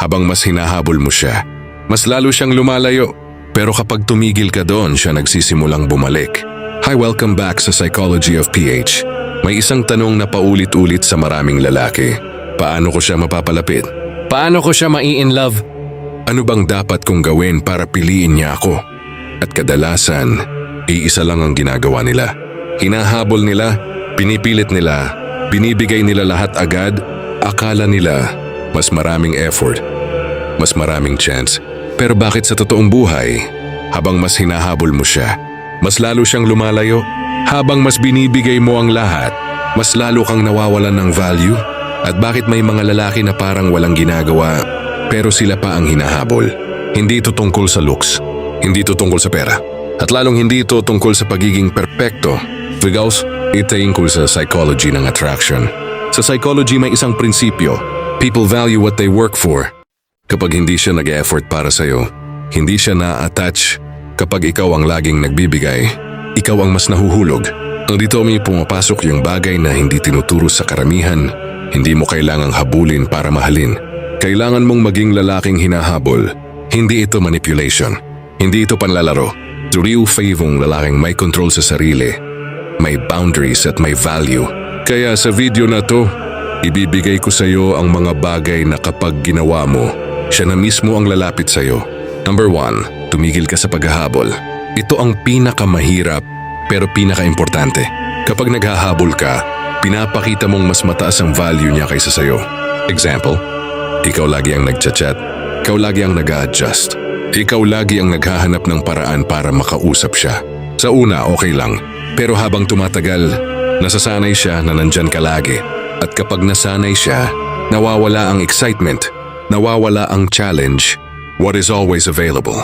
Habang mas hinahabol mo siya, mas lalo siyang lumalayo. Pero kapag tumigil ka doon, siya nagsisimulang bumalik. Hi, welcome back sa Psychology of PH. May isang tanong na paulit-ulit sa maraming lalaki. Paano ko siya mapapalapit? Paano ko siya mai-in-love? Ano bang dapat kong gawin para piliin niya ako? At kadalasan, iisa lang ang ginagawa nila. Hinahabol nila, pinipilit nila, binibigay nila lahat agad, akala nila mas maraming effort, mas maraming chance. Pero bakit sa totoong buhay, habang mas hinahabol mo siya, mas lalo siyang lumalayo? Habang mas binibigay mo ang lahat, mas lalo kang nawawalan ng value? At bakit may mga lalaki na parang walang ginagawa, pero sila pa ang hinahabol? Hindi ito tungkol sa looks, hindi ito tungkol sa pera, at lalong hindi ito tungkol sa pagiging perpekto. Figals, ito tungkol sa psychology ng attraction. Sa psychology may isang prinsipyo, people value what they work for. Kapag hindi siya nag-effort para sa'yo, hindi siya na-attach. Kapag ikaw ang laging nagbibigay, ikaw ang mas nahuhulog. Ang dito may pumapasok yung bagay na hindi tinuturo sa karamihan. Hindi mo kailangang habulin para mahalin. Kailangan mong maging lalaking hinahabol. Hindi ito manipulation. Hindi ito panlalaro. The real favong lalaking may control sa sarili. May boundaries at may value. Kaya sa video na to, ibibigay ko sa iyo ang mga bagay na kapag ginawa mo, siya na mismo ang lalapit sa iyo. Number 1, tumigil ka sa paghahabol. Ito ang pinakamahirap pero pinakaimportante. Kapag naghahabol ka, pinapakita mong mas mataas ang value niya kaysa sa iyo. Example, ikaw lagi ang nagchat-chat, ikaw lagi ang nag-a-adjust, ikaw lagi ang naghahanap ng paraan para makausap siya. Sa una, okay lang. Pero habang tumatagal, nasasanay siya na nandyan ka lagi. At kapag nasanay siya, nawawala ang excitement, nawawala ang challenge. What is always available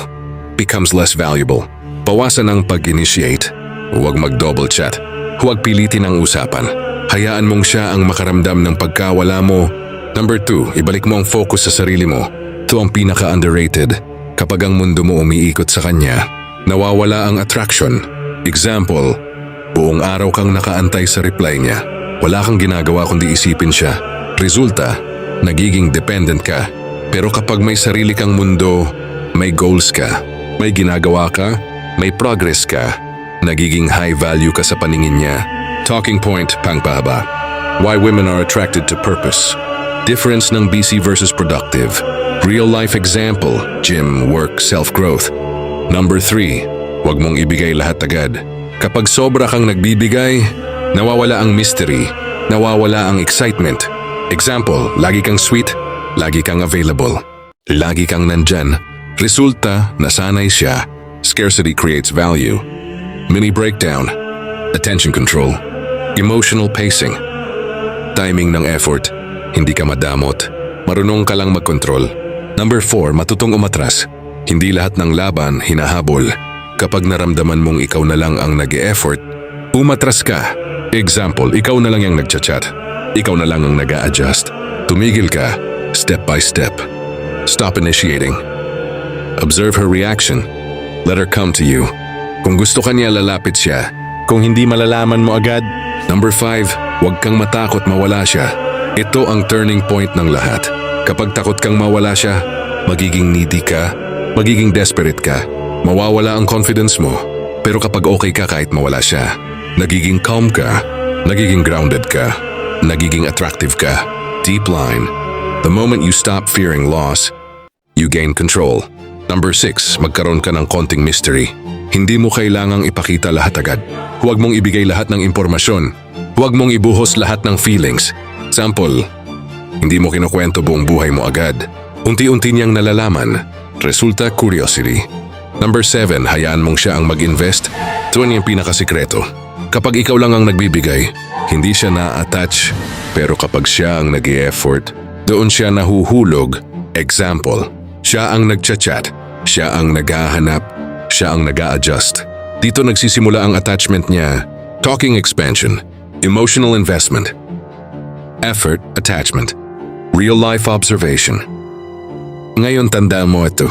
becomes less valuable. Bawasan ang pag-initiate. Huwag mag-double chat. Huwag pilitin ang usapan. Hayaan mong siya ang makaramdam ng pagkawala mo. Number 2, ibalik mo ang focus sa sarili mo. Ito ang pinaka-underrated. Kapag ang mundo mo umiikot sa kanya, nawawala ang attraction. Example, buong araw kang nakaantay sa reply niya. Wala kang ginagawa kundi isipin siya. Resulta, nagiging dependent ka. Pero kapag may sarili kang mundo, may goals ka, may ginagawa ka, may progress ka, nagiging high value ka sa paningin niya. Talking point, pangpahaba. Why women are attracted to purpose. Difference ng busy versus productive. Real life example, gym, work, self-growth. Number 3, huwag mong ibigay lahat agad. Kapag sobra kang nagbibigay, nawawala ang mystery, nawawala ang excitement. Example, lagi kang sweet, lagi kang available, lagi kang nandyan. Resulta, nasanay siya. Scarcity creates value. Mini breakdown, attention control, emotional pacing, timing ng effort, hindi ka madamot, marunong ka lang magkontrol. Number 4, matutong umatras. Hindi lahat ng laban hinahabol. Kapag naramdaman mong ikaw na lang ang nag-e-effort, umatras ka. Example, ikaw na lang yung nagchat-chat, ikaw na lang ang nag-a-adjust. Tumigil ka, step by step. Stop initiating. Observe her reaction. Let her come to you. Kung gusto ka niya, lalapit siya. Kung hindi, malalaman mo agad. Number 5, huwag kang matakot mawala siya. Ito ang turning point ng lahat. Kapag takot kang mawala siya, magiging needy ka, magiging desperate ka, mawawala ang confidence mo. Pero kapag okay ka kahit mawala siya, nagiging calm ka, nagiging grounded ka, nagiging attractive ka. Deep line. The moment you stop fearing loss, you gain control. Number 6, magkaroon ka ng konting mystery. Hindi mo kailangang ipakita lahat agad. Huwag mong ibigay lahat ng impormasyon. Huwag mong ibuhos lahat ng feelings. Example, hindi mo kinukwento buong buhay mo agad. Unti-unti niyang nalalaman. Resulta, curiosity. Number 7, hayaan mong siya ang mag-invest. Ito ang pinakasikreto. Kapag ikaw lang ang nagbibigay, hindi siya na-attach. Pero kapag siya ang nag-e-effort, doon siya nahuhulog. Example, siya ang nagchat-chat, siya ang naghahanap, siya ang nag-a-adjust. Dito nagsisimula ang attachment niya. Talking expansion, emotional investment, effort, attachment, real-life observation. Ngayon tandaan mo ito,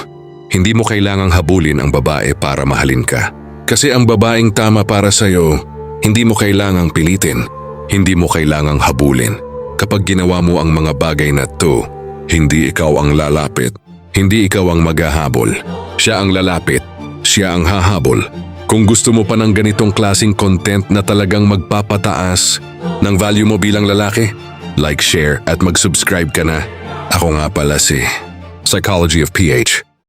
hindi mo kailangang habulin ang babae para mahalin ka. Kasi ang babaeng tama para sa'yo, hindi mo kailangang pilitin, hindi mo kailangang habulin. Kapag ginawa mo ang mga bagay na to, Hindi ikaw ang lalapit. Hindi ikaw ang maghahabol. Siya ang lalapit. Siya ang hahabol. Kung gusto mo pa ng ganitong klaseng content na talagang magpapataas ng value mo bilang lalaki, like, share at mag-subscribe ka na. Ako nga pala si Psychology of PH.